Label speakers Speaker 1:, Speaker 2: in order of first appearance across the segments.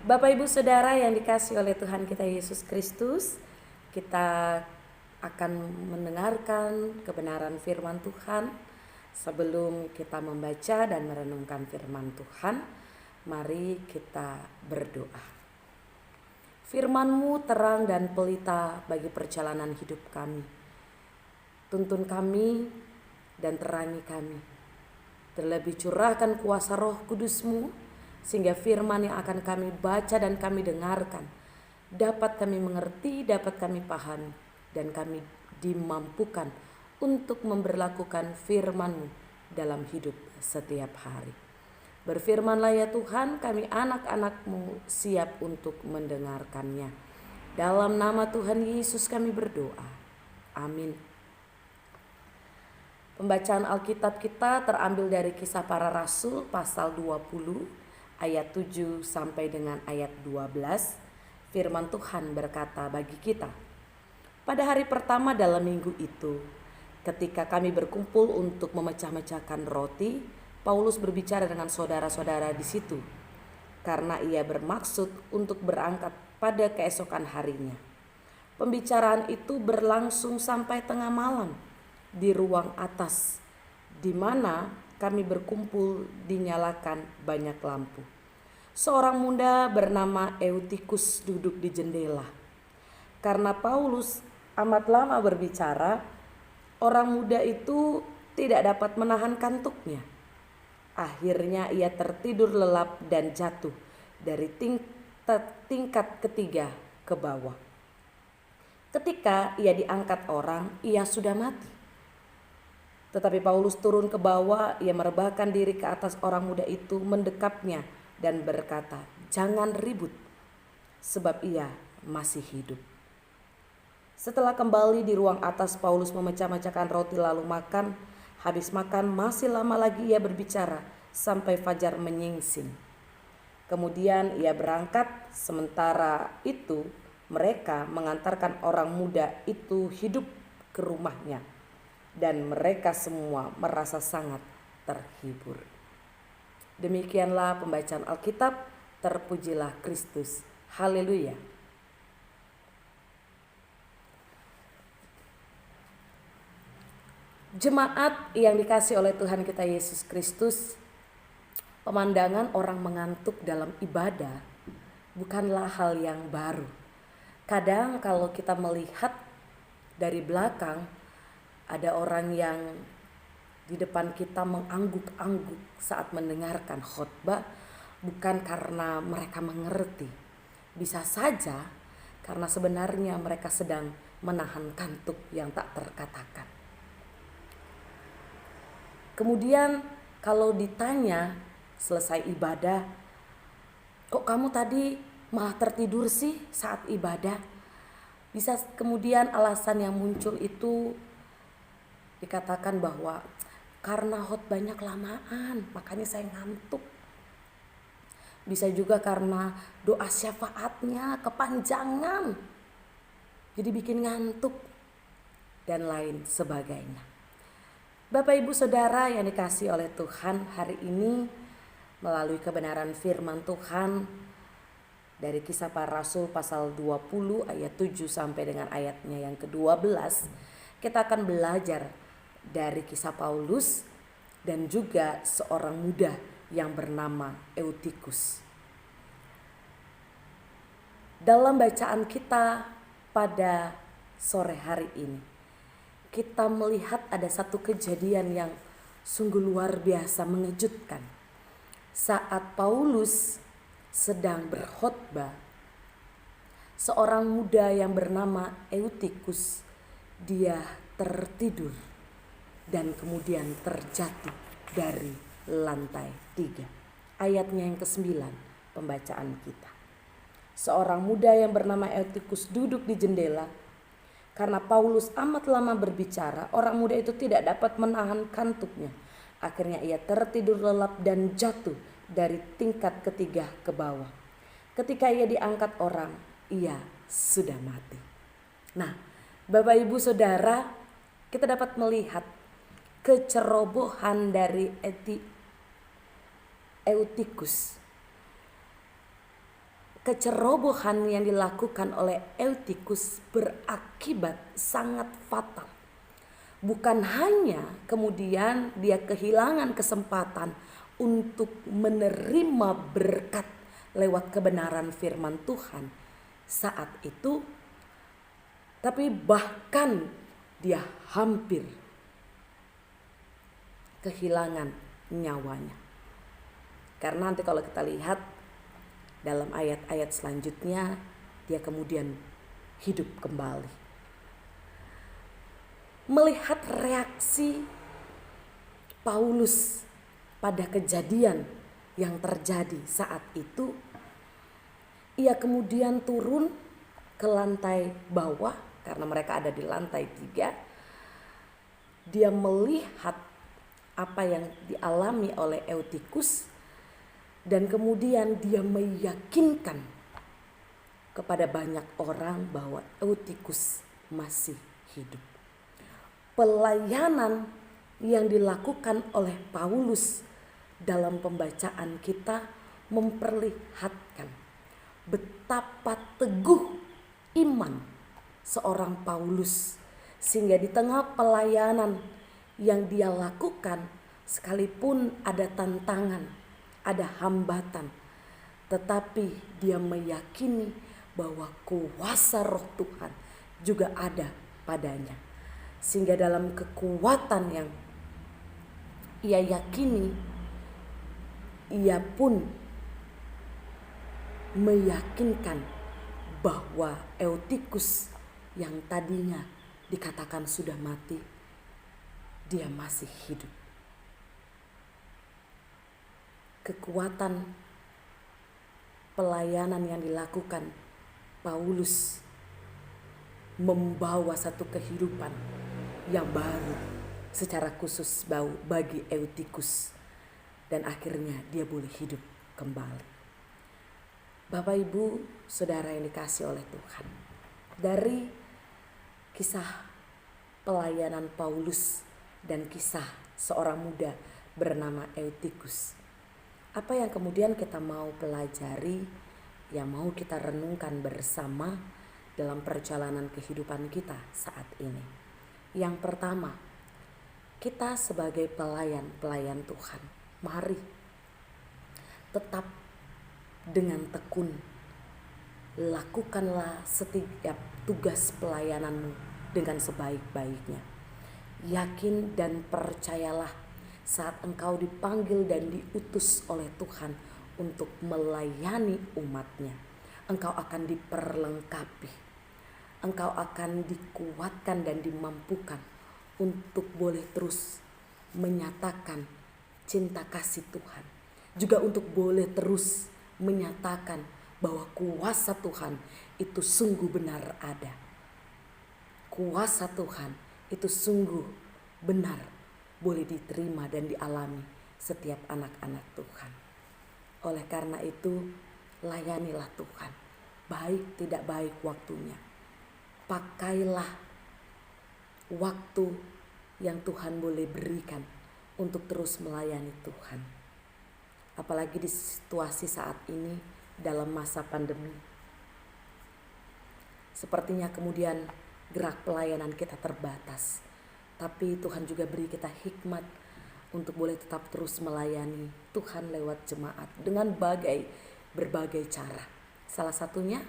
Speaker 1: Bapak Ibu Saudara yang dikasihi oleh Tuhan kita Yesus Kristus, kita akan mendengarkan kebenaran firman Tuhan. Sebelum kita membaca dan merenungkan firman Tuhan, mari kita berdoa. Firman-Mu terang dan pelita bagi perjalanan hidup kami. Tuntun kami dan terangi kami. Terlebih curahkan kuasa Roh Kudus-Mu sehingga firman yang akan kami baca dan kami dengarkan dapat kami mengerti, dapat kami pahami, dan kami dimampukan untuk memberlakukan firman-Mu dalam hidup setiap hari. Berfirmanlah ya Tuhan, kami anak-anak-Mu siap untuk mendengarkannya. Dalam nama Tuhan Yesus kami berdoa. Amin. Pembacaan Alkitab kita terambil dari Kisah Para Rasul pasal 20 ayat 7 sampai dengan ayat 12. Firman Tuhan berkata bagi kita, pada hari pertama dalam minggu itu, ketika kami berkumpul untuk memecah-mecahkan roti, Paulus berbicara dengan saudara-saudara di situ, karena ia bermaksud untuk berangkat pada keesokan harinya. Pembicaraan itu berlangsung sampai tengah malam di ruang atas, di mana kami berkumpul dinyalakan banyak lampu. Seorang muda bernama Eutikus duduk di jendela. Karena Paulus amat lama berbicara, orang muda itu tidak dapat menahan kantuknya. Akhirnya ia tertidur lelap dan jatuh dari tingkat ketiga ke bawah. Ketika ia diangkat orang, ia sudah mati. Tetapi Paulus turun ke bawah, ia merebahkan diri ke atas orang muda itu, mendekapnya dan berkata, jangan ribut, sebab ia masih hidup. Setelah kembali di ruang atas, Paulus memecah-mecahkan roti lalu makan. Habis makan masih lama lagi ia berbicara sampai fajar menyingsing. Kemudian ia berangkat, sementara itu mereka mengantarkan orang muda itu hidup ke rumahnya. Dan mereka semua merasa sangat terhibur. Demikianlah pembacaan Alkitab. Terpujilah Kristus. Haleluya. Jemaat yang dikasihi oleh Tuhan kita Yesus Kristus, pemandangan orang mengantuk dalam ibadah bukanlah hal yang baru. Kadang kalau kita melihat dari belakang, ada orang yang di depan kita mengangguk-angguk saat mendengarkan khotbah, bukan karena mereka mengerti. Bisa saja karena sebenarnya mereka sedang menahan kantuk yang tak terkatakan. Kemudian kalau ditanya selesai ibadah, kok kamu tadi malah tertidur sih saat ibadah? Bisa kemudian alasan yang muncul itu dikatakan bahwa karena khotbahnya kelamaan, makanya saya ngantuk. Bisa juga karena doa syafaatnya kepanjangan, jadi bikin ngantuk, dan lain sebagainya. Bapak Ibu Saudara yang dikasihi oleh Tuhan, hari ini melalui kebenaran firman Tuhan dari Kisah Para Rasul pasal 20 ayat 7 sampai dengan ayatnya yang ke-12, kita akan belajar dari kisah Paulus dan juga seorang muda yang bernama Eutikus. Dalam bacaan kita pada sore hari ini, kita melihat ada satu kejadian yang sungguh luar biasa mengejutkan. Saat Paulus sedang berkhotbah, seorang muda yang bernama Eutikus, dia tertidur dan kemudian terjatuh dari lantai 3. Ayatnya yang ke-9 pembacaan kita. Seorang muda yang bernama Eutikus duduk di jendela. Karena Paulus amat lama berbicara, orang muda itu tidak dapat menahan kantuknya. Akhirnya ia tertidur lelap dan jatuh dari tingkat ketiga ke bawah. Ketika ia diangkat orang, ia sudah mati. Nah, Bapak Ibu Saudara, kita dapat melihat kecerobohan dari Eutikus. kecerobohan yang dilakukan oleh Eutikus berakibat sangat fatal. Bukan hanya kemudian dia kehilangan kesempatan untuk menerima berkat lewat kebenaran firman Tuhan saat itu, tapi bahkan dia hampir kehilangan nyawanya. Karena nanti kalau kita lihat dalam ayat-ayat selanjutnya, dia kemudian hidup kembali. Melihat reaksi Paulus pada kejadian yang terjadi saat itu, ia kemudian turun ke lantai bawah karena mereka ada di lantai 3. Dia melihat apa yang dialami oleh Eutikus dan kemudian dia meyakinkan kepada banyak orang bahwa Eutikus masih hidup. Pelayanan yang dilakukan oleh Paulus dalam pembacaan kita memperlihatkan betapa teguh iman seorang Paulus, sehingga di tengah pelayanan yang dia lakukan, sekalipun ada tantangan, ada hambatan, tetapi dia meyakini bahwa kuasa Roh Tuhan juga ada padanya. Sehingga dalam kekuatan yang ia yakini, ia pun meyakinkan bahwa Eutikus yang tadinya dikatakan sudah mati, dia masih hidup. Kekuatan pelayanan yang dilakukan Paulus membawa satu kehidupan yang baru secara khusus bagi Eutikus, dan akhirnya dia boleh hidup kembali. Bapak Ibu Saudara yang dikasihi oleh Tuhan, dari kisah pelayanan Paulus dan kisah seorang muda bernama Eutikus, apa yang kemudian kita mau pelajari, yang mau kita renungkan bersama dalam perjalanan kehidupan kita saat ini? Yang pertama, kita sebagai pelayan Tuhan, mari tetap dengan tekun lakukanlah setiap tugas pelayananmu dengan sebaik-baiknya. Yakin dan percayalah saat engkau dipanggil dan diutus oleh Tuhan untuk melayani umatnya, engkau akan diperlengkapi, engkau akan dikuatkan dan dimampukan untuk boleh terus menyatakan cinta kasih Tuhan, juga untuk boleh terus menyatakan bahwa kuasa Tuhan itu sungguh benar ada. Kuasa Tuhan itu sungguh benar boleh diterima dan dialami setiap anak-anak Tuhan. Oleh karena itu, layanilah Tuhan, baik tidak baik waktunya. Pakailah waktu yang Tuhan boleh berikan untuk terus melayani Tuhan. Apalagi di situasi saat ini dalam masa pandemi. Sepertinya kemudian gerak pelayanan kita terbatas, tapi Tuhan juga beri kita hikmat untuk boleh tetap terus melayani Tuhan lewat jemaat dengan berbagai cara. Salah satunya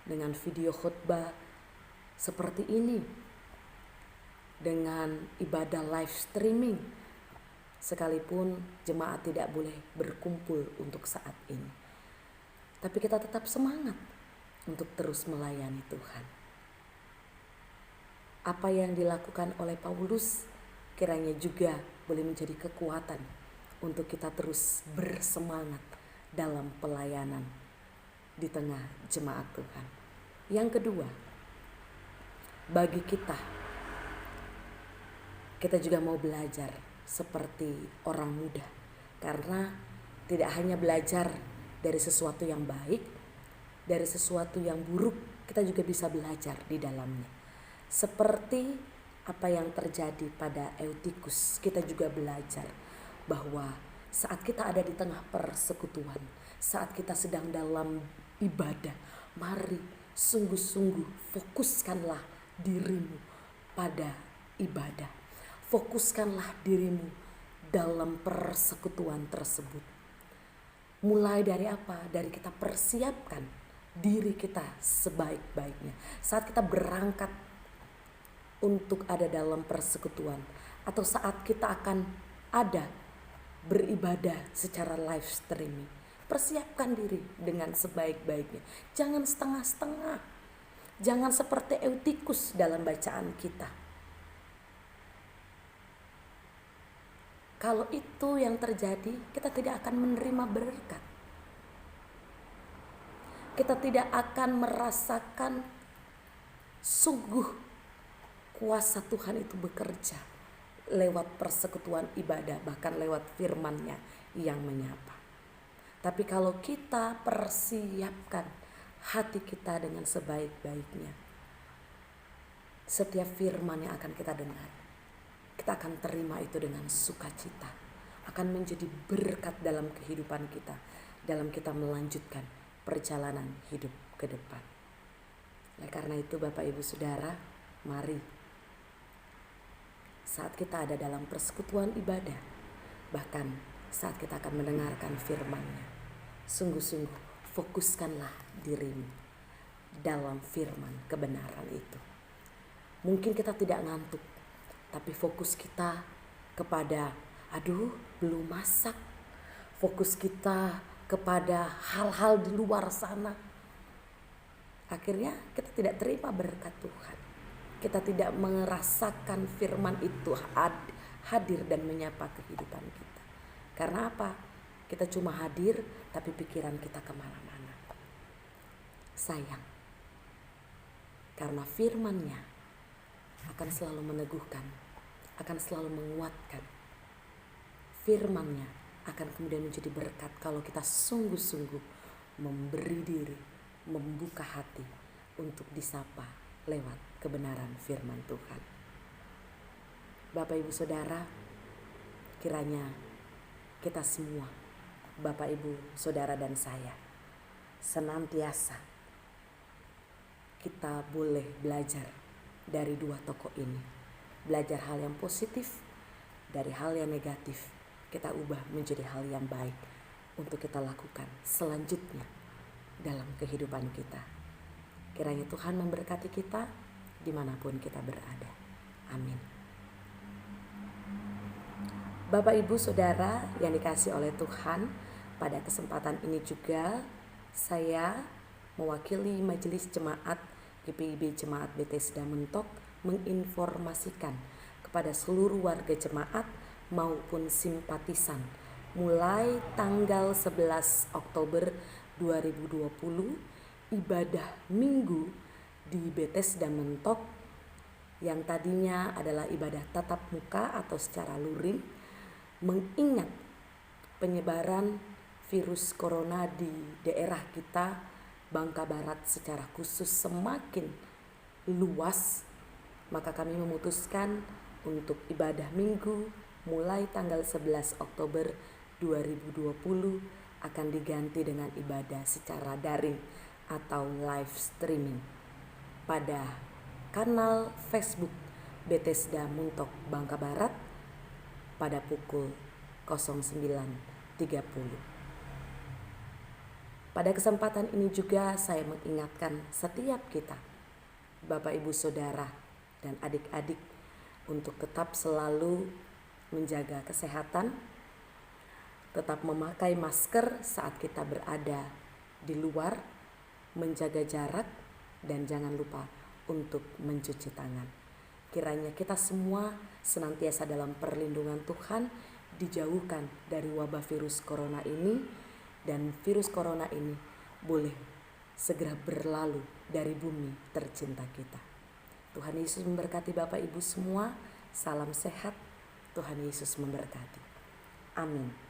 Speaker 1: dengan video khotbah seperti ini, dengan ibadah live streaming, sekalipun jemaat tidak boleh berkumpul untuk saat ini. Tapi kita tetap semangat untuk terus melayani Tuhan. Apa yang dilakukan oleh Paulus kiranya juga boleh menjadi kekuatan untuk kita terus bersemangat dalam pelayanan di tengah jemaat Tuhan. Yang kedua, bagi kita juga mau belajar seperti orang muda, karena tidak hanya belajar dari sesuatu yang baik, dari sesuatu yang buruk, kita juga bisa belajar di dalamnya. Seperti apa yang terjadi pada Eutikus, kita juga belajar bahwa saat kita ada di tengah persekutuan, saat kita sedang dalam ibadah. Mari sungguh-sungguh fokuskanlah dirimu pada ibadah. Fokuskanlah dirimu dalam persekutuan tersebut. Mulai dari apa? Dari kita persiapkan diri kita sebaik-baiknya. Saat kita berangkat untuk ada dalam persekutuan, atau saat kita akan ada beribadah secara live streaming, persiapkan diri dengan sebaik-baiknya. Jangan setengah-setengah. Jangan seperti Eutikus dalam bacaan kita. Kalau itu yang terjadi, kita tidak akan menerima berkat. Kita tidak akan merasakan sungguh kuasa Tuhan itu bekerja lewat persekutuan ibadah, bahkan lewat firman-Nya yang menyapa. Tapi kalau kita persiapkan hati kita dengan sebaik-baiknya, setiap firman yang akan kita dengar, kita akan terima itu dengan sukacita. Akan menjadi berkat dalam kehidupan kita, dalam kita melanjutkan perjalanan hidup ke depan. Oleh karena itu Bapak Ibu Saudara, mari saat kita ada dalam persekutuan ibadah, bahkan saat kita akan mendengarkan firman-Nya, sungguh-sungguh fokuskanlah dirimu dalam firman kebenaran itu. Mungkin kita tidak ngantuk, tapi fokus kita kepada belum masak. Fokus kita kepada hal-hal di luar sana. Akhirnya kita tidak terima berkat Tuhan. Kita tidak merasakan firman itu hadir dan menyapa kehidupan kita. Karena apa? Kita cuma hadir tapi pikiran kita kemana-mana. Sayang. Karena firman-Nya akan selalu meneguhkan, akan selalu menguatkan. Firman-Nya akan kemudian menjadi berkat kalau kita sungguh-sungguh memberi diri, membuka hati untuk disapa lewat kebenaran firman Tuhan. Bapak Ibu Saudara, kiranya kita semua, Bapak Ibu Saudara dan saya, senantiasa kita boleh belajar dari dua tokoh ini. Belajar hal yang positif, dari hal yang negatif kita ubah menjadi hal yang baik untuk kita lakukan selanjutnya dalam kehidupan kita. Kiranya Tuhan memberkati kita dimanapun kita berada. Amin. Bapak Ibu Saudara yang dikasihi oleh Tuhan, pada kesempatan ini juga saya mewakili Majelis Jemaat GPIB Jemaat Bethesda Mentok menginformasikan kepada seluruh warga jemaat maupun simpatisan mulai tanggal 11 Oktober 2020 ibadah minggu di Bethesda Mentok yang tadinya adalah ibadah tatap muka atau secara luring, mengingat penyebaran virus corona di daerah kita Bangka Barat secara khusus semakin luas, maka kami memutuskan untuk ibadah minggu mulai tanggal 11 Oktober 2020 akan diganti dengan ibadah secara daring atau live streaming pada kanal Facebook Bethesda Mentok Bangka Barat pada pukul 09.30. Pada kesempatan ini juga saya mengingatkan setiap kita, Bapak Ibu Saudara dan adik-adik, untuk tetap selalu menjaga kesehatan, tetap memakai masker saat kita berada di luar, menjaga jarak, dan jangan lupa untuk mencuci tangan. Kiranya kita semua senantiasa dalam perlindungan Tuhan, dijauhkan dari wabah virus corona ini, dan virus corona ini boleh segera berlalu dari bumi tercinta kita. Tuhan Yesus memberkati Bapak Ibu semua. Salam sehat. Tuhan Yesus memberkati. Amin.